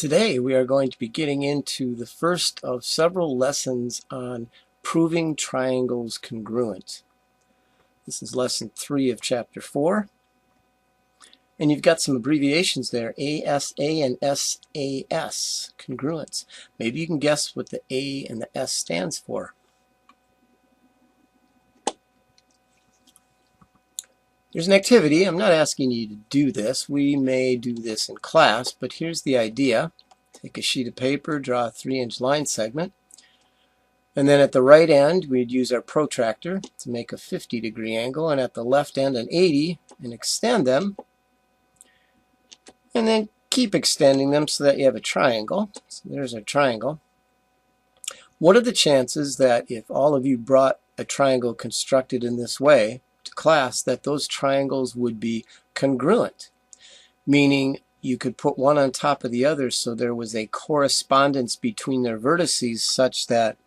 Today we are going to be getting into the first of several lessons on proving triangles congruent. This is lesson 3 of chapter 4. And you've got some abbreviations there, ASA and SAS Congruence. Maybe you can guess what the A and the S stands for. There's an activity. I'm not asking you to do this. We may do this in class, but here's the idea. Take a sheet of paper, draw a 3-inch line segment, and then at the right end we'd use our protractor to make a 50-degree angle, and at the left end an 80, and extend them, and then keep extending them so that you have a triangle. So there's our triangle. What are the chances that if all of you brought a triangle constructed in this way to class, that those triangles would be congruent? Meaning you could put one on top of the other so there was a correspondence between their vertices such that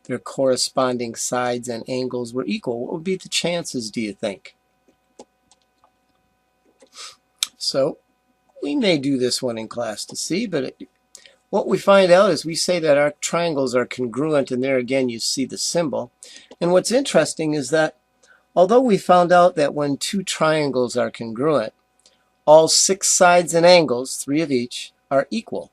their corresponding sides and angles were equal. What would be the chances, do you think? So we may do this one in class to see, but what we find out is we say that our triangles are congruent, and there again you see the symbol. And what's interesting is that although we found out that when two triangles are congruent, all 6 sides and angles, 3 of each, are equal.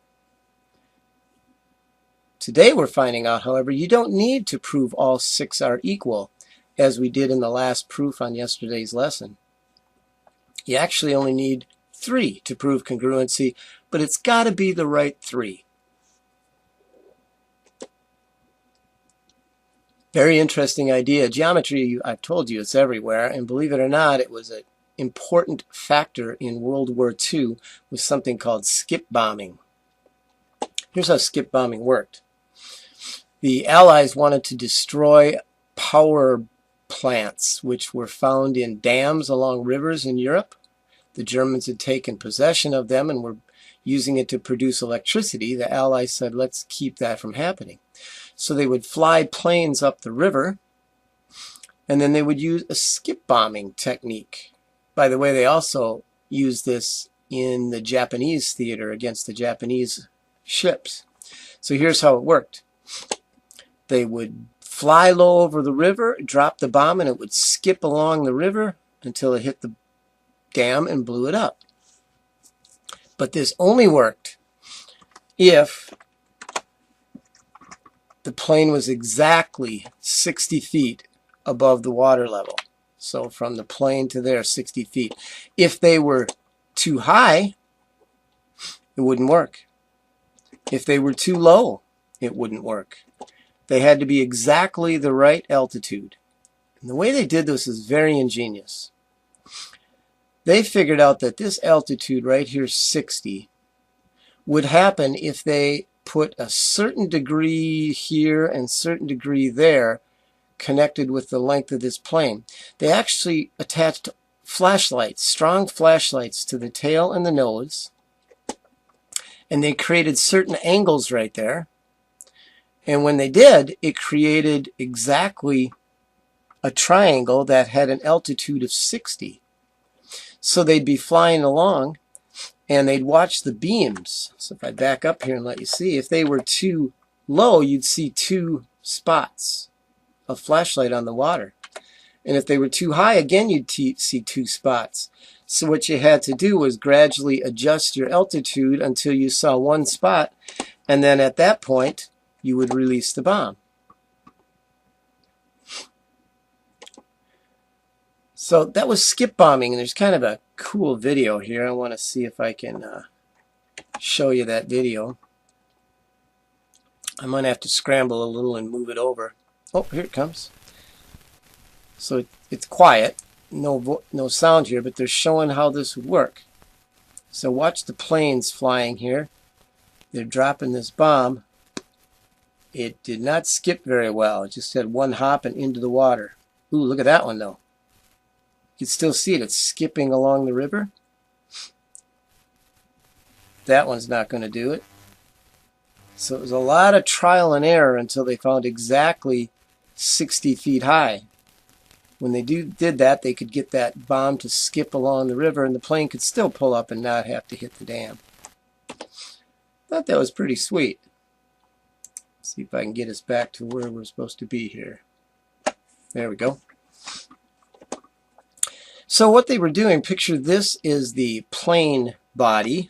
Today we're finding out, however, you don't need to prove all 6 are equal, as we did in the last proof on yesterday's lesson. You actually only need 3 to prove congruency, but it's got to be the right 3. Very interesting idea. Geometry, I've told you, it's everywhere, and believe it or not, it was an important factor in World War II with something called skip bombing. Here's how skip bombing worked. The Allies wanted to destroy power plants which were found in dams along rivers in Europe. The Germans had taken possession of them and were using it to produce electricity. The Allies said, let's keep that from happening. So they would fly planes up the river, and then they would use a skip bombing technique. By the way, they also used this in the Japanese theater against the Japanese ships. So here's how it worked. They would fly low over the river, drop the bomb, and it would skip along the river until it hit the dam and blew it up. But this only worked if the plane was exactly 60 feet above the water level. So from the plane to there, 60 feet. If they were too high, it wouldn't work. If they were too low, it wouldn't work. They had to be exactly the right altitude. And the way they did this is very ingenious. They figured out that this altitude right here, 60, would happen if they put a certain degree here and certain degree there connected with the length of this plane. They actually attached flashlights, strong flashlights, to the tail and the nose, and they created certain angles right there. And when they did, it created exactly a triangle that had an altitude of 60. So they'd be flying along and they'd watch the beams. So if I back up here and let you see, if they were too low, you'd see 2 spots of flashlight on the water. And if they were too high, again you'd see 2 spots. So what you had to do was gradually adjust your altitude until you saw 1 spot, and then at that point you would release the bomb. So that was skip bombing, and there's kind of a cool video here. I want to see if I can show you that video. I'm going to have to scramble a little and move it over. Oh, here it comes. So it's quiet, no sound here, but they're showing how this would work. So watch the planes flying here. They're dropping this bomb. It did not skip very well. It just had 1 hop and into the water. Ooh, look at that one though. You can still see it. It's skipping along the river. That one's not going to do it. So it was a lot of trial and error until they found exactly 60 feet high. When they did that, they could get that bomb to skip along the river, and the plane could still pull up and not have to hit the dam. Thought that was pretty sweet. See if I can get us back to where we're supposed to be here. There we go. So what they were doing, picture this is the plane body,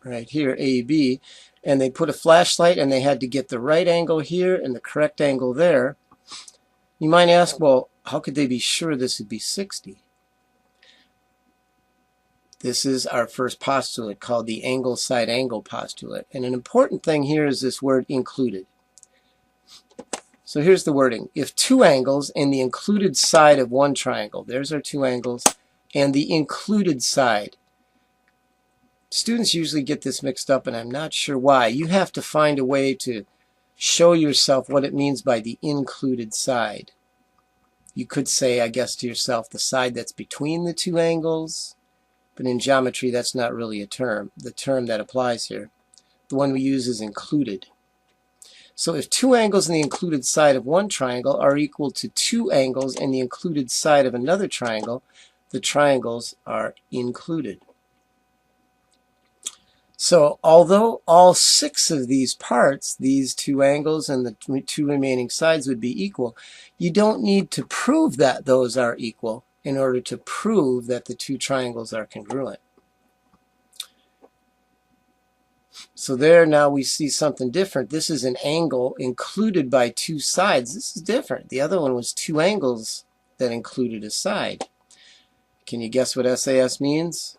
right here, AB, and they put a flashlight and they had to get the right angle here and the correct angle there. You might ask, well, how could they be sure this would be 60? This is our first postulate called the angle side angle postulate. And an important thing here is this word included. So here's the wording. If two angles and the included side of one triangle, there's our two angles, and the included side. Students usually get this mixed up, and I'm not sure why. You have to find a way to show yourself what it means by the included side. You could say, I guess, to yourself, the side that's between the two angles. But in geometry, that's not really a term. The term that applies here, the one we use is included. So if two angles in the included side of one triangle are equal to two angles in the included side of another triangle, the triangles are included. So although all 6 of these parts, these two angles and the two remaining sides would be equal, you don't need to prove that those are equal in order to prove that the two triangles are congruent. So there now we see something different. This is an angle included by two sides. This is different. The other one was two angles that included a side. Can you guess what SAS means?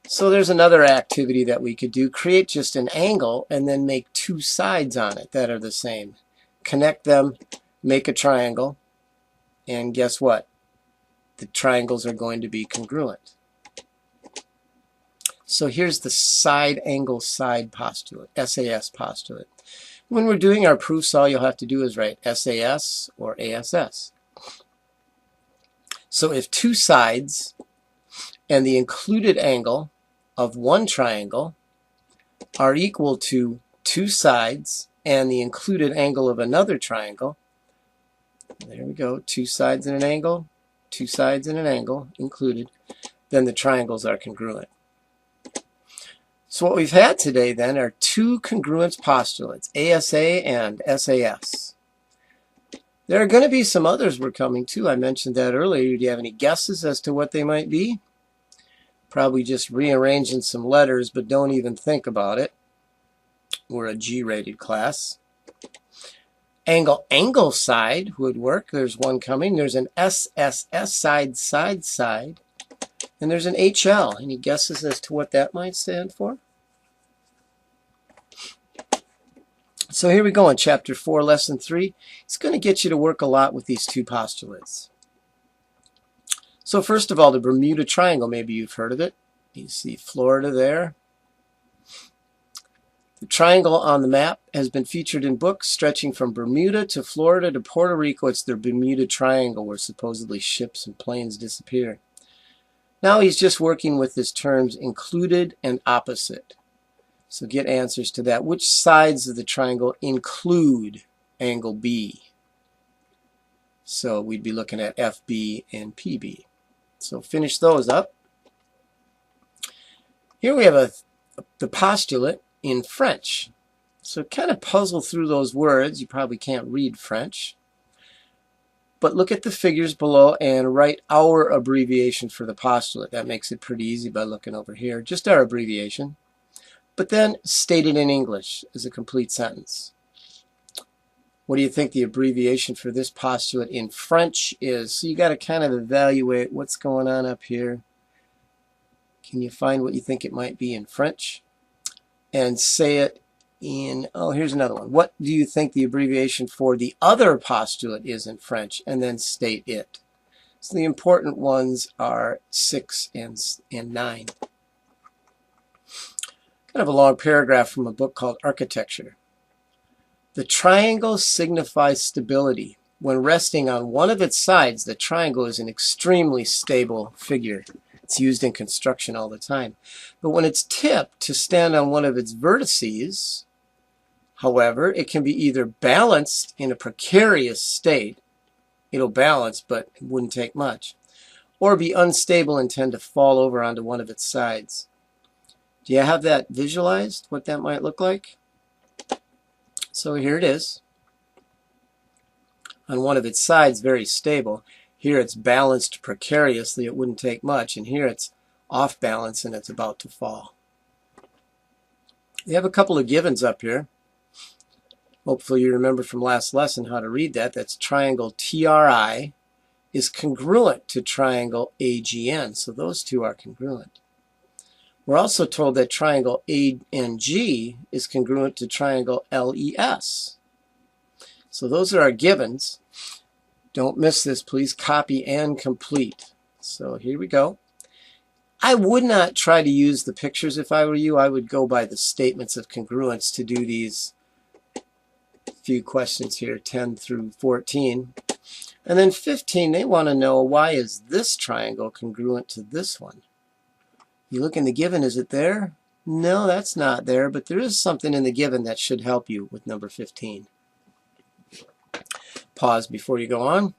So there's another activity that we could do. Create just an angle and then make two sides on it that are the same. Connect them, make a triangle, and guess what? The triangles are going to be congruent. So here's the side angle side postulate, SAS postulate. When we're doing our proofs, all you'll have to do is write SAS or ASS. So if two sides and the included angle of one triangle are equal to two sides and the included angle of another triangle, there we go, two sides and an angle, two sides and an angle included, then the triangles are congruent. So what we've had today then are two congruence postulates, ASA and SAS. There are going to be some others we're coming to. I mentioned that earlier. Do you have any guesses as to what they might be? Probably just rearranging some letters, but don't even think about it. We're a G-rated class. Angle side would work. There's one coming. There's an SSS side. And there's an HL. Any guesses as to what that might stand for? So here we go in Chapter 4, Lesson 3. It's going to get you to work a lot with these two postulates. So first of all, the Bermuda Triangle, maybe you've heard of it. You see Florida there. The triangle on the map has been featured in books stretching from Bermuda to Florida to Puerto Rico. It's the Bermuda Triangle where supposedly ships and planes disappear. Now he's just working with his terms included and opposite. So get answers to that. Which sides of the triangle include angle B? So we'd be looking at FB and PB. So finish those up. Here we have the postulate in French. So kind of puzzle through those words. You probably can't read French. But look at the figures below and write our abbreviation for the postulate. That makes it pretty easy by looking over here. Just our abbreviation. But then state it in English as a complete sentence. What do you think the abbreviation for this postulate in French is? So you got to kind of evaluate what's going on up here. Can you find what you think it might be in French? And say it in, oh, here's another one. What do you think the abbreviation for the other postulate is in French? And then state it. So the important ones are 6 and 9. Kind of a long paragraph from a book called Architecture. The triangle signifies stability. When resting on one of its sides, the triangle is an extremely stable figure. It's used in construction all the time. But when it's tipped to stand on one of its vertices, however, it can be either balanced in a precarious state, it'll balance, but it wouldn't take much, or be unstable and tend to fall over onto one of its sides. Do you have that visualized, what that might look like? So here it is. On one of its sides, very stable. Here it's balanced precariously, it wouldn't take much, and here it's off balance and it's about to fall. We have a couple of givens up here. Hopefully you remember from last lesson how to read that. That's triangle TRI is congruent to triangle AGN, so those two are congruent. We're also told that triangle ANG is congruent to triangle LES. So those are our givens. Don't miss this, please copy and complete. So here we go. I would not try to use the pictures if I were you. I would go by the statements of congruence to do these few questions here, 10 through 14. And then 15, they want to know, why is this triangle congruent to this one? You look in the given, is it there? No, that's not there, but there is something in the given that should help you with number 15. Pause before you go on.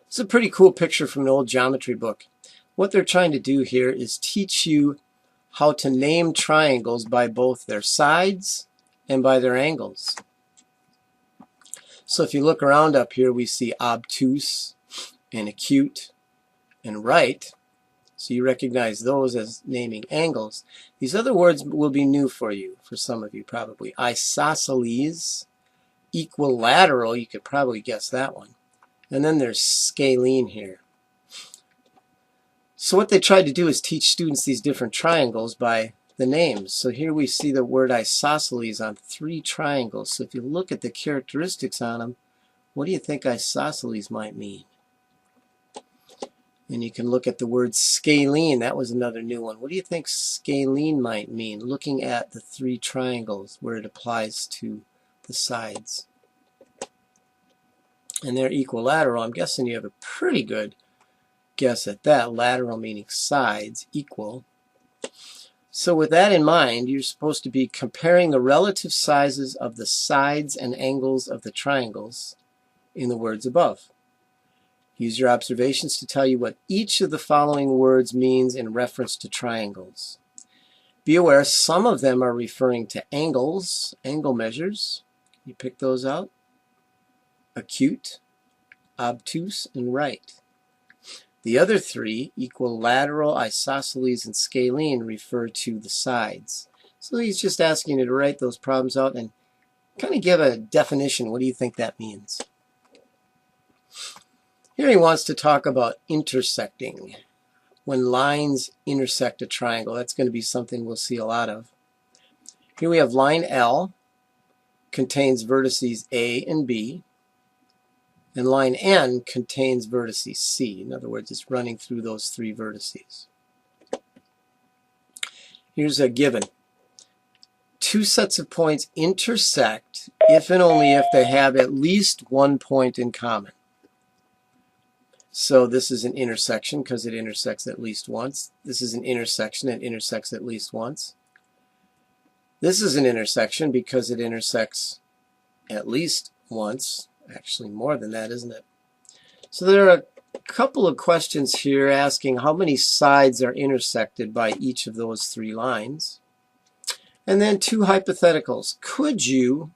It's a pretty cool picture from an old geometry book. What they're trying to do here is teach you how to name triangles by both their sides and by their angles. So if you look around up here, we see obtuse and acute and right. So you recognize those as naming angles. These other words will be new for you, for some of you probably. Isosceles, equilateral, you could probably guess that one. And then there's scalene here. So what they tried to do is teach students these different triangles by the names. So here we see the word isosceles on 3 triangles. So if you look at the characteristics on them, what do you think isosceles might mean? And you can look at the word scalene. That was another new one. What do you think scalene might mean, looking at the 3 triangles where it applies to the sides? And they're equilateral. I'm guessing you have a pretty good guess at that. Lateral meaning sides, equal. So with that in mind, you're supposed to be comparing the relative sizes of the sides and angles of the triangles in the words above. Use your observations to tell you what each of the following words means in reference to triangles. Be aware some of them are referring to angles, angle measures. Can you pick those out? Acute, obtuse, and right. The other 3, equilateral, isosceles, and scalene, refer to the sides. So he's just asking you to write those problems out and kind of give a definition. What do you think that means? Here he wants to talk about intersecting. When lines intersect a triangle, that's going to be something we'll see a lot of. Here we have line L, contains vertices A and B, and line N contains vertices C. In other words, it's running through those 3 vertices. Here's a given. 2 sets of points intersect if and only if they have at least one point in common. So this is an intersection because it intersects at least once. This is an intersection, it intersects at least once. This is an intersection because it intersects at least once. Actually more than that, isn't it? So there are a couple of questions here asking how many sides are intersected by each of those 3 lines. And then 2 hypotheticals. Could you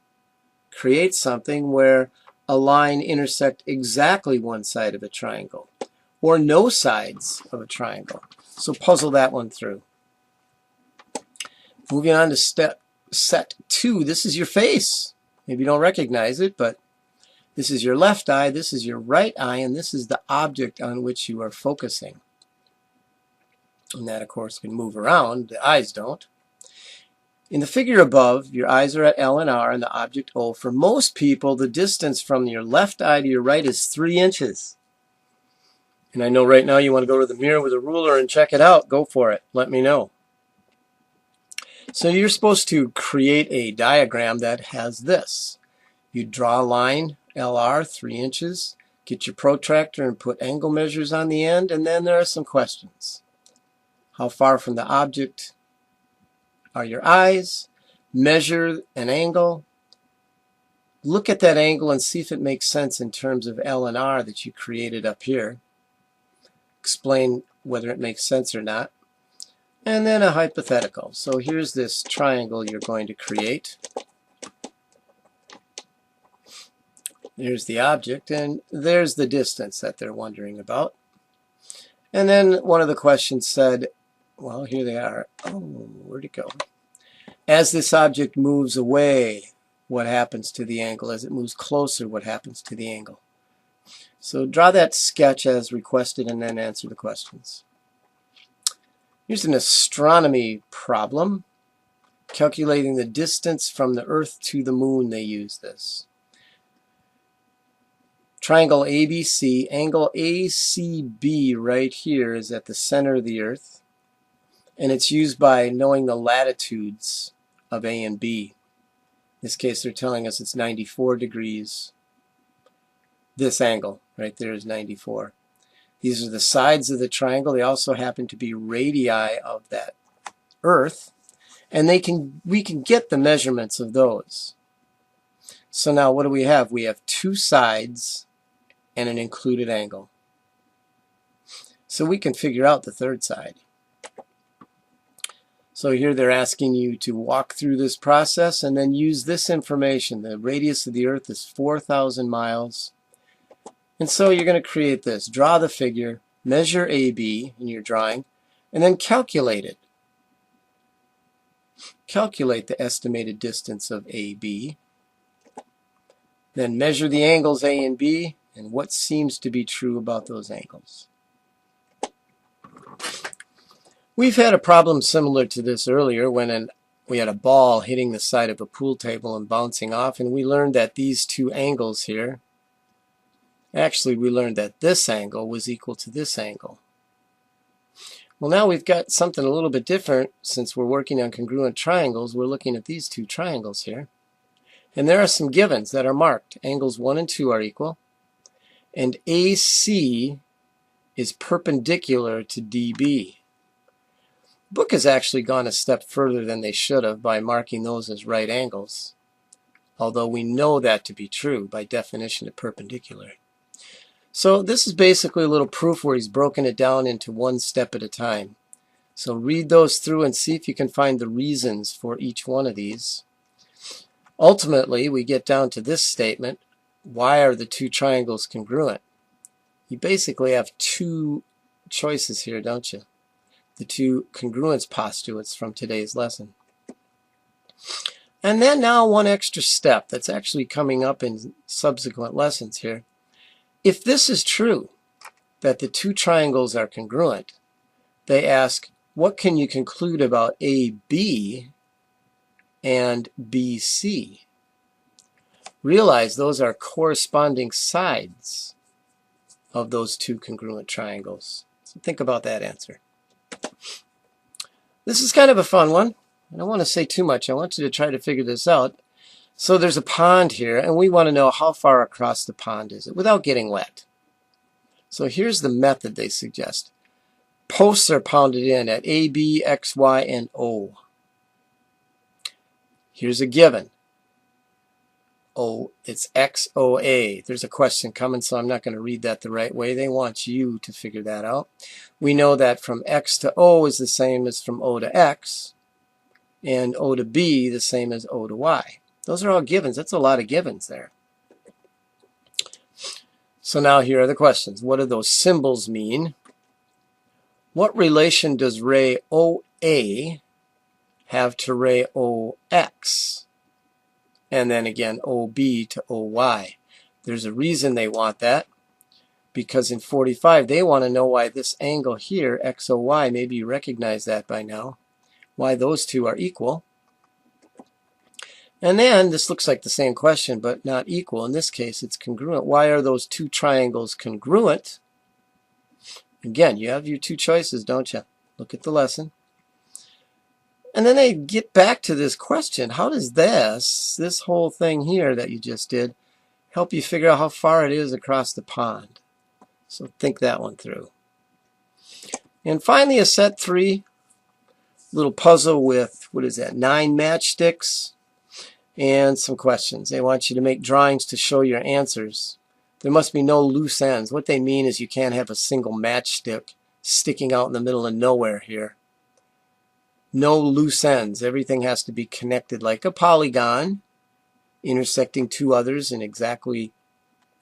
create something where a line intersect exactly one side of a triangle, or no sides of a triangle? So puzzle that one through. Moving on to set 2. This is your face. Maybe you don't recognize it, but this is your left eye, this is your right eye, and this is the object on which you are focusing. And that, of course, can move around. The eyes don't. In the figure above, your eyes are at L and R and the object O. For most people, the distance from your left eye to your right is 3 inches. And I know right now you want to go to the mirror with a ruler and check it out. Go for it. Let me know. So you're supposed to create a diagram that has this. You draw a line, LR, 3 inches. Get your protractor and put angle measures on the end. And then there are some questions. How far from the object are your eyes? Measure an angle. Look at that angle and see if it makes sense in terms of L and R that you created up here. Explain whether it makes sense or not. and then a hypothetical. So here's this triangle you're going to create. There's the object, and there's the distance that they're wondering about. And then one of the questions said, well, here they are. Oh, where'd it go? As this object moves away, what happens to the angle? As it moves closer, what happens to the angle? So draw that sketch as requested and then answer the questions. Here's an astronomy problem. Calculating the distance from the Earth to the moon, they use this. Triangle ABC, angle ACB right here is at the center of the Earth, and it's used by knowing the latitudes of A and B. In this case, they're telling us it's 94 degrees. This angle right there is 94. These are the sides of the triangle. They also happen to be radii of that Earth, and we can get the measurements of those. So now what do we have? We have two sides and an included angle. So we can figure out the third side. So here they're asking you to walk through this process and then use this information. The radius of the Earth is 4,000 miles. And so you're going to create this. Draw the figure, measure AB in your drawing, and then calculate it. Calculate the estimated distance of AB. Then measure the angles A and B and what seems to be true about those angles. We've had a problem similar to this earlier when we had a ball hitting the side of a pool table and bouncing off, and we learned that these two angles here, actually we learned that this angle was equal to this angle. Well, now we've got something a little bit different. Since we're working on congruent triangles, we're looking at these two triangles here. And there are some givens that are marked. Angles 1 and 2 are equal. And AC is perpendicular to DB. The book has actually gone a step further than they should have by marking those as right angles, although we know that to be true by definition of perpendicular. So this is basically a little proof where he's broken it down into one step at a time. So read those through and see if you can find the reasons for each one of these. Ultimately, we get down to this statement: why are the two triangles congruent? You basically have two choices here, don't you? The two congruence postulates from today's lesson. And then now one extra step that's actually coming up in subsequent lessons here. If this is true, that the two triangles are congruent, they ask, what can you conclude about AB and BC? Realize those are corresponding sides of those two congruent triangles. So think about that answer. This is kind of a fun one. I don't want to say too much. I want you to try to figure this out. So there's a pond here, and we want to know how far across the pond is it without getting wet. So here's the method they suggest. Posts are pounded in at A, B, X, Y, and O. Here's a given. Oh, it's XOA. There's a question coming, so I'm not going to read that the right way. They want you to figure that out. We know that from X to O is the same as from O to X, and O to B the same as O to Y. Those are all givens. That's a lot of givens there. So now here are the questions. What do those symbols mean? What relation does ray OA have to ray OX? And then again, OB to OY. There's a reason they want that, because in 45 they want to know why this angle here, XOY, maybe you recognize that by now, why those two are equal. And then this looks like the same question but not equal. In this case it's congruent. Why are those two triangles congruent? Again, you have your two choices, don't you? Look at the lesson. And then they get back to this question. How does this whole thing here that you just did, help you figure out how far it is across the pond? So think that one through. And finally, a set 3 little puzzle with, 9 matchsticks and some questions. They want you to make drawings to show your answers. There must be no loose ends. What they mean is you can't have a single matchstick sticking out in the middle of nowhere here. no loose ends. Everything has to be connected like a polygon, intersecting two others and exactly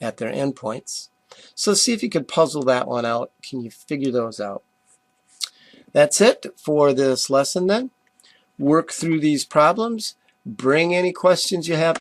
at their endpoints. So see if you could puzzle that one out. Can you figure those out? That's it for this lesson then. Work through these problems. Bring any questions you have